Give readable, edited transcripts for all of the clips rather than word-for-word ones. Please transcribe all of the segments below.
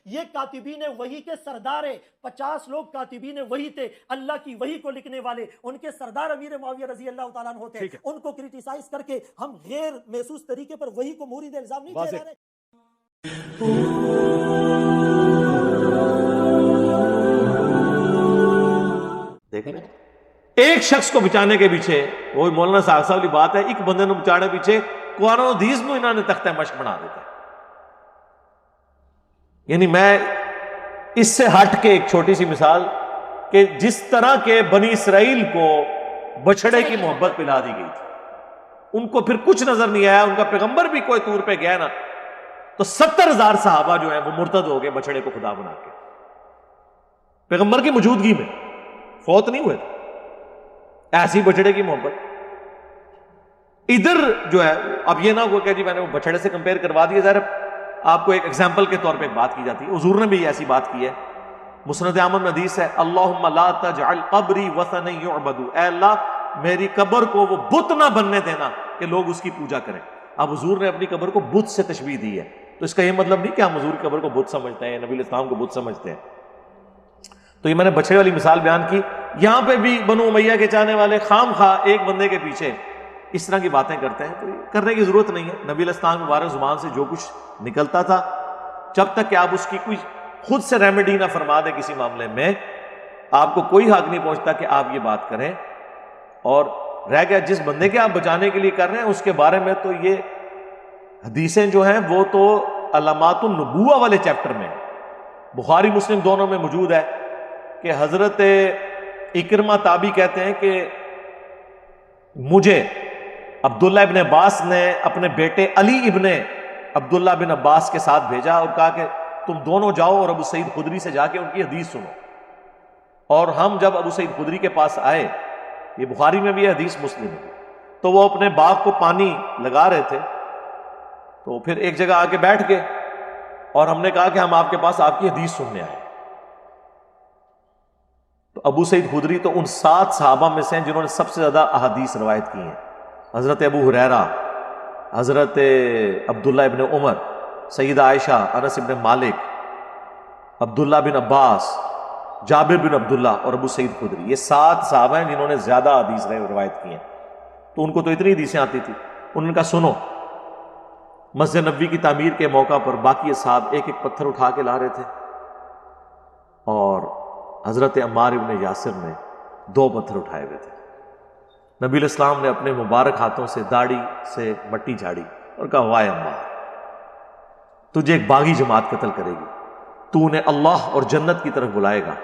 یہ کاتبین وحی کے سردار ہیں، 50 لوگ کاتبین وحی تھے، اللہ کی وحی کو لکھنے والے، ان کے سردار امیر معاویہ رضی اللہ تعالیٰ عنہ تھے. ان کو کرٹیسائز کر کے ہم غیر محسوس طریقے پر وحی کو مورد الزام نہیں ٹھہرا رہے. دیکھ لیں ایک شخص کو بچانے کے پیچھے، وہی مولانا صاحب والی بات ہے، ایک بندے نو بچانے پیچھے قرآن و حدیث نو انہوں نے تختہ مشق بنا دیتا ہے. یعنی میں اس سے ہٹ کے ایک چھوٹی سی مثال کہ جس طرح کے بنی اسرائیل کو بچڑے کی محبت پلا دی گئی تھی، ان کو پھر کچھ نظر نہیں آیا، ان کا پیغمبر بھی کوئی طور پہ گیا نا تو 70,000 صحابہ جو ہیں وہ مرتد ہو گئے بچڑے کو خدا بنا کے، پیغمبر کی موجودگی میں فوت نہیں ہوئے. ایسی بچڑے کی محبت. ادھر جو ہے اب یہ نہ ہو کہ جی میں نے وہ بچڑے سے کمپیئر کروا دیا، ظاہر آپ کو ایک ایگزامپل کے طور پہ ایک بات کی جاتی ہے. حضور نے بھی ایسی بات کی ہے، مسند احمد میں حدیث ہے، اللہم لا تجعل قبری وثنا یعبد، اے اللہ میری قبر کو وہ بت نہ بننے دینا کہ لوگ اس کی پوجا کریں. اب حضور نے اپنی قبر کو بت سے تشبیہ دی ہے، تو اس کا یہ مطلب نہیں کہ ہم حضور کی قبر کو بت سمجھتے ہیں، نبی اسلام کو بت سمجھتے ہیں. تو یہ میں نے بچڑے والی مثال بیان کی. یہاں پہ بھی بنو امیہ کے چاہنے والے خام خواہ ایک بندے کے پیچھے اس طرح کی باتیں کرتے ہیں، تو یہ کرنے کی ضرورت نہیں ہے. نبی علیہ السلام مبارک زبان سے جو کچھ نکلتا تھا، جب تک کہ آپ اس کی کوئی خود سے ریمیڈی نہ فرما دیں کسی معاملے میں، آپ کو کوئی حق نہیں پہنچتا کہ آپ یہ بات کریں. اور رہ گیا جس بندے کے آپ بچانے کے لیے کر رہے ہیں اس کے بارے میں تو یہ حدیثیں جو ہیں وہ تو علامات النبوہ والے چیپٹر میں ہیں. بخاری مسلم دونوں میں موجود ہے کہ حضرت اکرمہ تابعی کہتے ہیں کہ مجھے عبداللہ ابن عباس نے اپنے بیٹے علی ابن عبداللہ بن عباس کے ساتھ بھیجا اور کہا کہ تم دونوں جاؤ اور ابو سعید خدری سے جا کے ان کی حدیث سنو. اور ہم جب ابو سعید خدری کے پاس آئے، یہ بخاری میں بھی ہے حدیث مسلم میں، تو وہ اپنے باغ کو پانی لگا رہے تھے، تو پھر ایک جگہ آ کے بیٹھ گئے اور ہم نے کہا کہ ہم آپ کے پاس آپ کی حدیث سننے آئے. تو ابو سعید خدری تو ان 7 صحابہ میں سے ہیں جنہوں نے سب سے زیادہ احادیث روایت کی ہیں. حضرت ابو ہریرہ، حضرت عبداللہ ابن عمر، سیدہ عائشہ، انس ابن مالک، عبداللہ بن عباس، جابر بن عبداللہ اور ابو سعید خدری، یہ 7 صحابہ ہیں جنہوں نے زیادہ حدیث روایت کی ہیں. تو ان کو تو اتنی حدیثیں آتی تھی. انہوں نے کہا سنو، مسجد نبوی کی تعمیر کے موقع پر باقی اصحاب ایک ایک پتھر اٹھا کے لا رہے تھے اور حضرت عمار ابن یاسر نے 2 پتھر اٹھائے ہوئے تھے. نبی علیہ السلام نے اپنے مبارک ہاتھوں سے داڑھی سے مٹی جھاڑی اور کہا وائے عمار، تجھے ایک باغی جماعت قتل کرے گی، تو انہیں اللہ اور جنت کی طرف بلائے گا،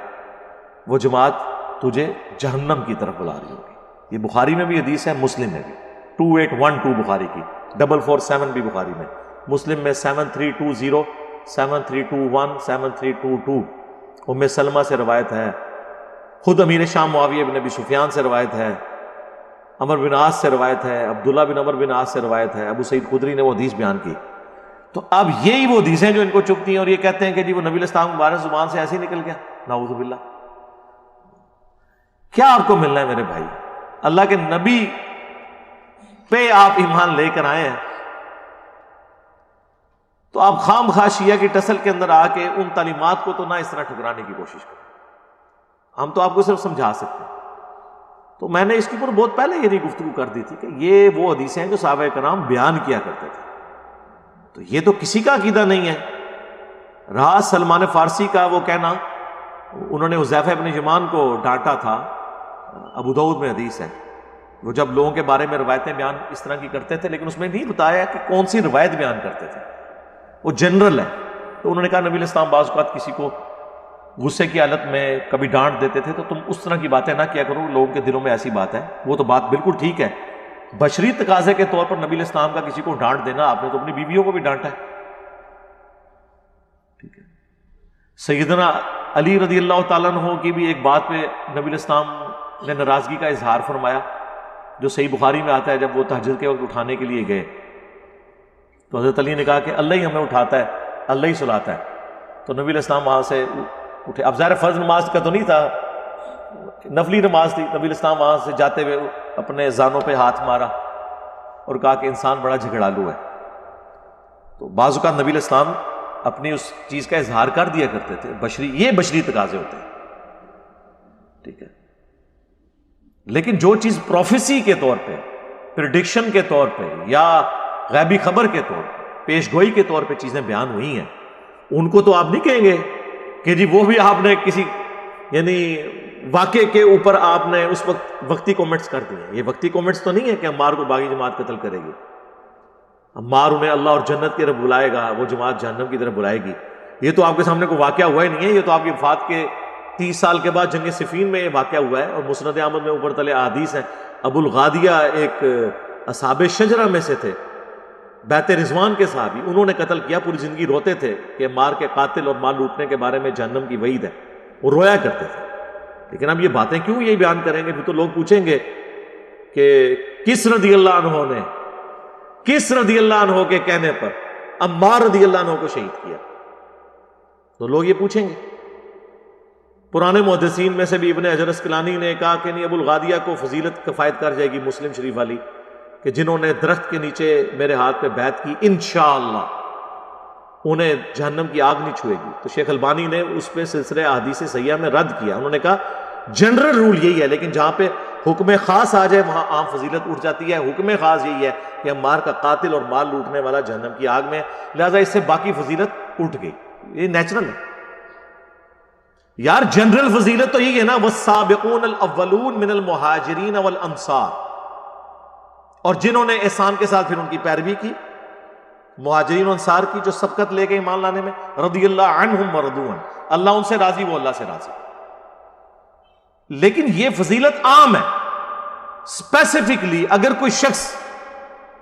وہ جماعت تجھے جہنم کی طرف بلا رہی ہوگی. یہ بخاری میں بھی حدیث ہے، مسلم میں بھی 2812 بخاری کی، 447 بھی بخاری میں، مسلم میں 7320 7321 7322. ام سلمہ سے روایت ہے، خود امیر شام معاویہ بن ابی سفیان سے روایت ہے، عمر بن عاص سے روایت ہے، عبداللہ بن عمر بن عاص سے روایت ہے، ابو سعید خدری نے وہ حدیث بیان کی. تو اب یہی وہ حدیثیں جو ان کو چپتی ہیں اور یہ کہتے ہیں کہ جی وہ نبی علیہ السلام مبارک زبان سے ایسے ہی نکل گیا، نعوذ باللہ. کیا آپ کو ملنا ہے میرے بھائی؟ اللہ کے نبی پہ آپ ایمان لے کر آئے ہیں، تو آپ خام خواہ شیعہ کی ٹسل کے اندر آ کے ان تعلیمات کو تو نہ اس طرح ٹھکرانے کی کوشش کریں. ہم تو آپ کو صرف سمجھا سکتے ہیں. تو میں نے اس کے اوپر بہت پہلے یہ گفتگو کر دی تھی کہ یہ وہ حدیثیں ہیں جو صحابہ کرام بیان کیا کرتے تھے. تو یہ تو کسی کا عقیدہ نہیں ہے. رہا سلمان فارسی کا وہ کہنا، انہوں نے حذیفہ ابن یمان کو ڈانٹا تھا، ابو داؤد میں حدیث ہے، وہ جب لوگوں کے بارے میں روایتیں بیان اس طرح کی کرتے تھے لیکن اس میں نہیں بتایا کہ کون سی روایت بیان کرتے تھے، وہ جنرل ہے. تو انہوں نے کہا نبی علیہ السلام بعض اوقات کسی کو غصے کی حالت میں کبھی ڈانٹ دیتے تھے، تو تم اس طرح کی باتیں نہ کیا کرو، لوگوں کے دلوں میں ایسی بات ہے. وہ تو بات بالکل ٹھیک ہے، بشری تقاضے کے طور پر نبی علیہ السلام کا کسی کو ڈانٹ دینا، آپ نے تو اپنی بیویوں کو بھی ڈانٹا ہے. ٹھیک ہے. سیدنا علی رضی اللہ تعالیٰ عنہ کی بھی ایک بات پہ نبی علیہ السلام نے ناراضگی کا اظہار فرمایا، جو صحیح بخاری میں آتا ہے. جب وہ تہجد کے وقت اٹھانے کے لیے گئے تو حضرت علی نے کہا کہ اللہ ہی ہمیں اٹھاتا ہے، اللہ ہی سلاتا ہے. تو نبی علیہ السلام وہاں سے اٹھے. اب ظاہر فرض نماز کا تو نہیں تھا، نفلی نماز تھی. نبی علیہ السلام وہاں سے جاتے ہوئے اپنے زانوں پہ ہاتھ مارا اور کہا کہ انسان بڑا جھگڑالو ہے. تو بعض اوقات نبی علیہ السلام اپنی اس چیز کا اظہار کر دیا کرتے تھے. یہ بشری تقاضے ہوتے ہیں, ٹھیک ہے. لیکن جو چیز پروفیسی کے طور پہ, پریڈکشن کے طور پہ, یا غیبی خبر کے طور پہ, پیش گوئی کے طور پہ چیزیں بیان ہوئی ہیں, ان کو تو آپ نہیں کہیں گے کہ جی وہ بھی آپ نے کسی یعنی واقعے کے اوپر آپ نے اس وقت وقتی کومنٹس کر دیے. یہ وقتی کومنٹس تو نہیں ہے کہ عمار کو باغی جماعت قتل کرے گی. عمار انہیں اللہ اور جنت کی طرف بلائے گا, وہ جماعت جہنم کی طرف بلائے گی. یہ تو آپ کے سامنے کوئی واقعہ ہوا ہی نہیں ہے. یہ تو آپ کی وفات کے 30 سال کے بعد جنگ صفین میں یہ واقعہ ہوا ہے, اور مسند احمد میں اوپر تلے احادیث ہیں. ابو الغادیہ ایک اصحاب شجرہ میں سے تھے, بیت رضوان کے صحابی, انہوں نے قتل کیا. پوری زندگی روتے تھے کہ عمار کے قاتل اور مال لوٹنے کے بارے میں جہنم کی وعید ہے, وہ رویا کرتے تھے. لیکن اب یہ باتیں کیوں یہی بیان کریں گے؟ پھر تو لوگ پوچھیں گے کہ کس رضی اللہ عنہ نے, کس رضی اللہ عنہ کے کہنے پر عمار رضی اللہ عنہ کو شہید کیا؟ تو لوگ یہ پوچھیں گے. پرانے محدثین میں سے بھی ابن حجر اسقلانی نے کہا کہ نہیں, ابو الغادیہ کو فضیلت کفایت کر جائے گی مسلم شریف والی, کہ جنہوں نے درخت کے نیچے میرے ہاتھ پہ بیعت کی انشاءاللہ انہیں جہنم کی آگ نہیں چھوئے گی. تو شیخ البانی نے اس پہ سلسلہ احادیث صحیحہ میں رد کیا. انہوں نے کہا جنرل رول یہی ہے, لیکن جہاں پہ حکم خاص آ جائے وہاں عام فضیلت اٹھ جاتی ہے. حکم خاص یہی ہے کہ عمار کا قاتل اور مال لوٹنے والا جہنم کی آگ میں, لہذا اس سے باقی فضیلت اٹھ گئی. یہ نیچرل ہے یار. جنرل فضیلت تو یہی ہے نا, والسابقون الاولون من المہاجرین والانصار, اور جنہوں نے احسان کے ساتھ پھر ان کی پیروی کی, مہاجرین و انصار کی, جو سبقت لے کے ایمان لانے میں, رضی اللہ عنہم ورضوا عنہ, اللہ ان سے راضی, وہ اللہ سے راضی. لیکن یہ فضیلت عام ہے. اسپیسیفکلی اگر کوئی شخص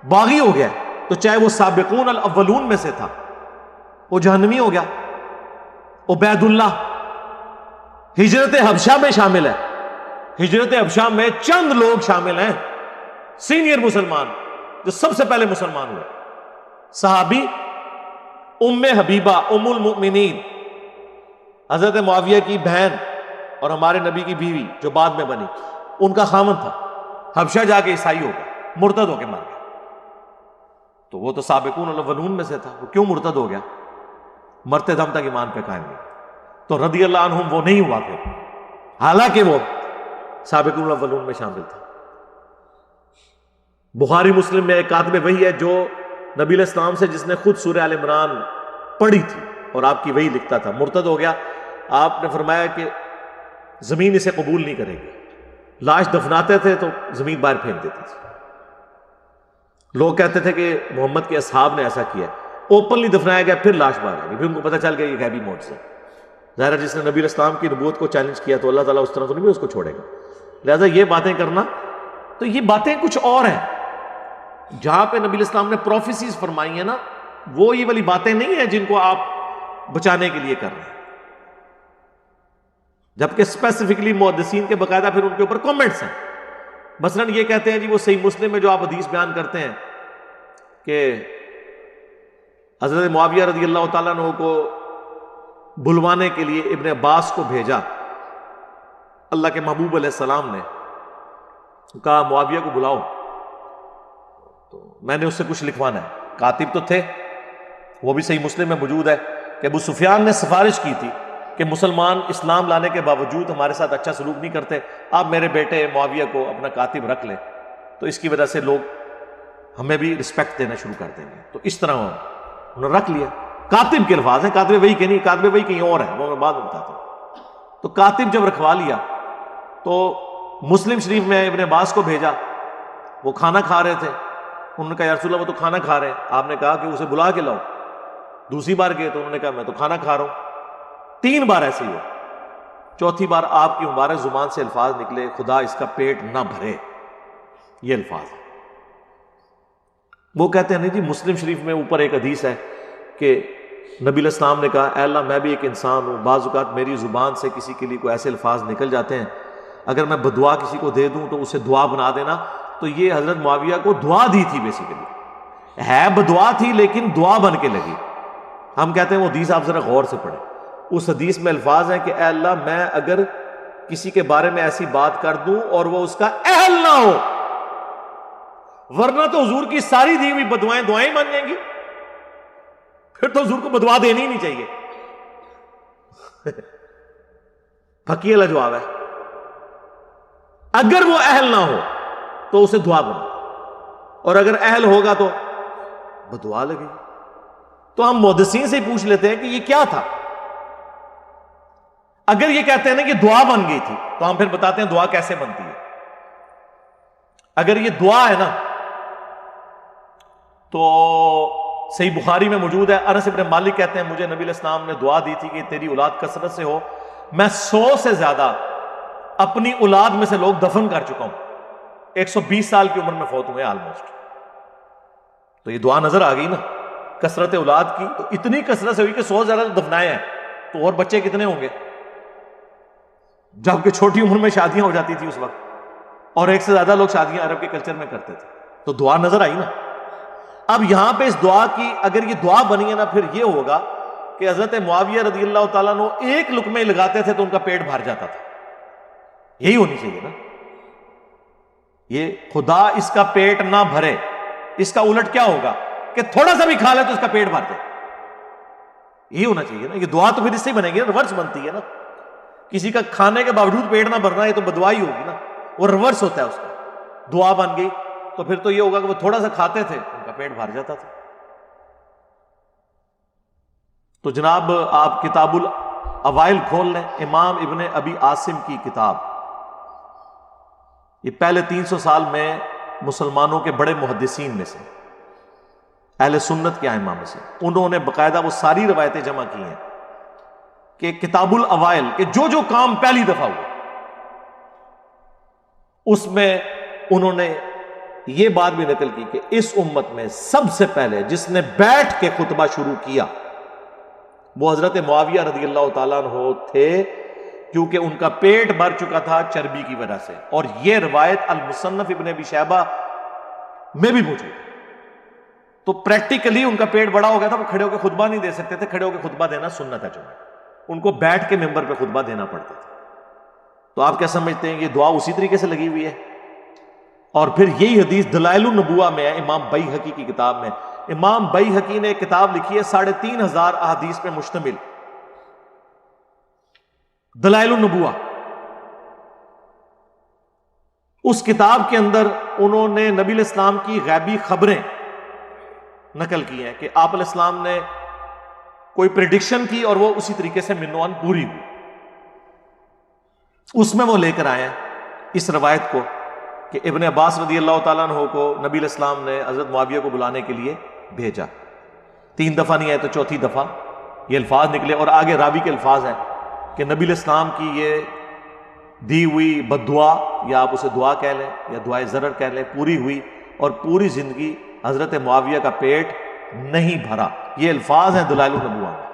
باغی ہو گیا تو چاہے وہ سابقون الاولون میں سے تھا, وہ جہنمی ہو گیا. عبید اللہ ہجرت حبشہ میں شامل ہے. ہجرت حبشہ میں چند لوگ شامل ہیں سینئر مسلمان جو سب سے پہلے مسلمان ہوئے. صحابی ام حبیبہ ام المؤمنین, حضرت معاویہ کی بہن اور ہمارے نبی کی بیوی جو بعد میں بنی, ان کا خامن تھا. حبشہ جا کے عیسائی ہو گیا, مرتد ہو کے مر گیا. تو وہ تو سابقون الاولون میں سے تھا, وہ کیوں مرتد ہو گیا؟ مرتے دم تک ایمان پہ قائم نہیں. تو رضی اللہ عنہم وہ نہیں ہوا پھر, حالانکہ وہ سابقون الاولون میں شامل تھا. بخاری مسلم میں ایک کاتب وحی ہے جو نبی علیہ السلام سے, جس نے خود سورہ آل عمران پڑھی تھی اور آپ کی وحی لکھتا تھا, مرتد ہو گیا. آپ نے فرمایا کہ زمین اسے قبول نہیں کرے گی. لاش دفناتے تھے تو زمین باہر پھینک دیتی تھی. لوگ کہتے تھے کہ محمد کے اصحاب نے ایسا کیا. اوپنلی دفنایا گیا, پھر لاش باہر آ گئی, پھر ان کو پتہ چل گیا یہ غیبی معجزہ. ظاہر جس نے نبی علیہ السلام کی نبوت کو چیلنج کیا تو اللہ تعالیٰ اس طرح تو نہیں اس کو چھوڑے گا. لہذا یہ باتیں کرنا, تو یہ باتیں کچھ اور ہیں. جہاں پہ نبی علیہ السلام نے پروفیسیز فرمائی ہیں نا, وہ یہ والی باتیں نہیں ہیں جن کو آپ بچانے کے لیے کر رہے ہیں. جبکہ اسپیسیفکلی محدثین کے باقاعدہ پھر ان کے اوپر کامنٹس ہیں. مثلاً یہ کہتے ہیں جی وہ صحیح مسلم میں جو آپ حدیث بیان کرتے ہیں کہ حضرت معاویہ رضی اللہ تعالیٰ عنہ کو بلوانے کے لیے ابن عباس کو بھیجا اللہ کے محبوب علیہ السلام نے, کہا معاویہ کو بلاؤ, تو میں نے اس سے کچھ لکھوانا ہے. کاتب تو تھے, وہ بھی صحیح مسلم میں موجود ہے کہ ابو سفیان نے سفارش کی تھی کہ مسلمان اسلام لانے کے باوجود ہمارے ساتھ اچھا سلوک نہیں کرتے, آپ میرے بیٹے معاویہ کو اپنا کاتب رکھ لیں, تو اس کی وجہ سے لوگ ہمیں بھی رسپیکٹ دینا شروع کر دیں گے. تو اس طرح انہوں نے رکھ لیا. کاتب کے الفاظ ہیں, کاتب وہی کہ نہیں, کاتب وہی کہیں اور ہے, وہ میں بعد میں بتاتا ہوں. تو کاتب جب رکھوا لیا تو مسلم شریف میں ابن عباس کو بھیجا, وہ کھانا کھا رہے تھے. انہوں نے کہا یا رسول اللہ وہ تو کھانا کھا رہے ہیں. آپ نے کہا کہ اسے بلا کے لاؤ. دوسری بار گئے تو انہوں نے کہا میں تو کھانا کھا رہا ہوں. 3 بار ایسے ہی ہوا. چوتھی بار آپ کی مبارک زبان سے الفاظ نکلے, خدا اس کا پیٹ نہ بھرے, یہ الفاظ. وہ کہتے ہیں نہیں جی مسلم شریف میں اوپر ایک حدیث ہے کہ نبی علیہ السلام نے کہا اے اللہ میں بھی ایک انسان ہوں, بعض اوقات میری زبان سے کسی کے لیے کوئی ایسے الفاظ نکل جاتے ہیں, اگر میں بدعا کسی کو دے دوں تو اسے دعا بنا دینا. تو یہ حضرت معاویہ کو دعا دی تھی, بیسیکلی ہے بدعا تھی لیکن دعا بن کے لگی. ہم کہتے ہیں وہ حدیث آپ ذرا غور سے پڑھیں. اس حدیث میں الفاظ ہیں کہ اے اللہ میں اگر کسی کے بارے میں ایسی بات کر دوں اور وہ اس کا اہل نہ ہو, ورنہ تو حضور کی ساری دی ہوئی بدوائیں دعائیں بن جائیں گی. پھر تو حضور کو بدعا دینی ہی نہیں چاہیے. پھکی والا جواب ہے. اگر وہ اہل نہ ہو تو اسے دعا بنا، اور اگر اہل ہوگا تو بدعا لگے. تو ہم محدثین سے پوچھ لیتے ہیں کہ یہ کیا تھا. اگر یہ کہتے ہیں نا کہ دعا بن گئی تھی تو ہم پھر بتاتے ہیں دعا کیسے بنتی ہے. اگر یہ دعا ہے نا تو صحیح بخاری میں موجود ہے، انس ابن مالک کہتے ہیں مجھے نبی علیہ السلام نے دعا دی تھی کہ تیری اولاد کثرت سے ہو. میں 100 سے زیادہ اپنی اولاد میں سے لوگ دفن کر چکا ہوں. 120 سال کی عمر میں فوت ہوئے آلموسٹ. تو یہ دعا نظر آ گئی نا کثرت اولاد کی. تو اتنی کثرت سے ہوئی کہ 100 زیادہ دفنائے ہیں، تو اور بچے کتنے ہوں گے؟ جبکہ چھوٹی عمر میں شادیاں ہو جاتی تھی اس وقت، اور 1 سے زیادہ لوگ شادیاں عرب کے کلچر میں کرتے تھے. تو دعا نظر آئی نا. اب یہاں پہ اس دعا کی اگر یہ دعا بنی ہے نا، پھر یہ ہوگا کہ حضرت معاویہ رضی اللہ تعالیٰ عنہ ایک لقمے لگاتے تھے تو ان کا پیٹ بھر جاتا تھا. یہی ہونی چاہیے نا. یہ خدا اس کا پیٹ نہ بھرے، اس کا الٹ کیا ہوگا کہ تھوڑا سا بھی کھا لے تو اس کا پیٹ بھر جائے. یہی ہونا چاہیے نا. یہ دعا تو پھر اس سے بنے گی نا، ریورس بنتی ہے نا. کسی کا کھانے کے باوجود پیٹ نہ بھرنا یہ تو بدعا ہی ہوگی نا. وہ ریورس ہوتا ہے اس کا. دعا بن گئی تو پھر تو یہ ہوگا کہ وہ تھوڑا سا کھاتے تھے ان کا پیٹ بھر جاتا تھا. تو جناب آپ کتاب الاوائل کھول لیں، امام ابن ابی عاصم کی کتاب. یہ پہلے 300 سال میں مسلمانوں کے بڑے محدثین میں سے، اہل سنت کے ائمہ میں سے، انہوں نے باقاعدہ وہ ساری روایتیں جمع کی ہیں کہ کتاب الاوائل کہ جو جو کام پہلی دفعہ ہوا اس میں انہوں نے یہ بات بھی نقل کی کہ اس امت میں سب سے پہلے جس نے بیٹھ کے خطبہ شروع کیا وہ حضرت معاویہ رضی اللہ تعالیٰ عنہ تھے، کیونکہ ان کا پیٹ بھر چکا تھا چربی کی وجہ سے. اور یہ روایت المصنف ابن ابی شیبہ میں بھی موجود ہے. تو پریکٹیکلی ان کا پیٹ بڑا ہو گیا تھا، وہ کھڑے ہو کے خطبہ نہیں دے سکتے تھے. کھڑے ہو کے خطبہ دینا سنت ہے، جو ان کو بیٹھ کے ممبر پہ خطبہ دینا پڑتا تھا. تو آپ کیا سمجھتے ہیں یہ دعا اسی طریقے سے لگی ہوئی ہے؟ اور پھر یہی حدیث دلائل النبوہ میں ہے، امام بیہقی کی کتاب میں. امام بیہقی نے ایک کتاب لکھی ہے 3500 احادیث پہ مشتمل، دلائل النبوہ. اس کتاب کے اندر انہوں نے نبی علیہ السلام کی غیبی خبریں نقل کی ہیں کہ آپ علیہ السلام نے کوئی پریڈکشن کی اور وہ اسی طریقے سے منوان پوری ہوئی. اس میں وہ لے کر آئے ہیں اس روایت کو کہ ابن عباس رضی اللہ تعالیٰ عنہ کو نبی علیہ السلام نے حضرت معاویہ کو بلانے کے لیے بھیجا. 3 دفعہ نہیں آئے تو 4تھی دفعہ یہ الفاظ نکلے. اور آگے راوی کے الفاظ ہیں کہ نبی علیہ السلام کی یہ دی ہوئی بد دعا، یا آپ اسے دعا کہہ لیں یا دعائے ضرر کہہ لیں، پوری ہوئی اور پوری زندگی حضرت معاویہ کا پیٹ نہیں بھرا. یہ الفاظ ہیں دلائل النبوہ میں.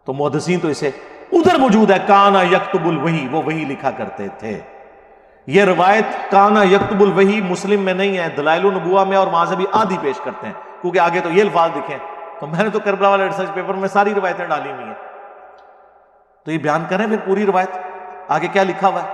تو محدثین تو اسے ادھر موجود ہے کانا یکتب الوحی، وہ وحی لکھا کرتے تھے. یہ روایت کانا یکتب الوحی مسلم میں نہیں ہے، دلائل النبوہ میں، اور وہاں سے بھی آدھی پیش کرتے ہیں کیونکہ آگے تو یہ الفاظ لکھے. تو میں نے تو کربلا والے ریسرچ پیپر میں ساری روایتیں ڈالی ہوئی ہیں. تو یہ بیان کریں پھر پوری روایت آگے کیا لکھا ہوا ہے.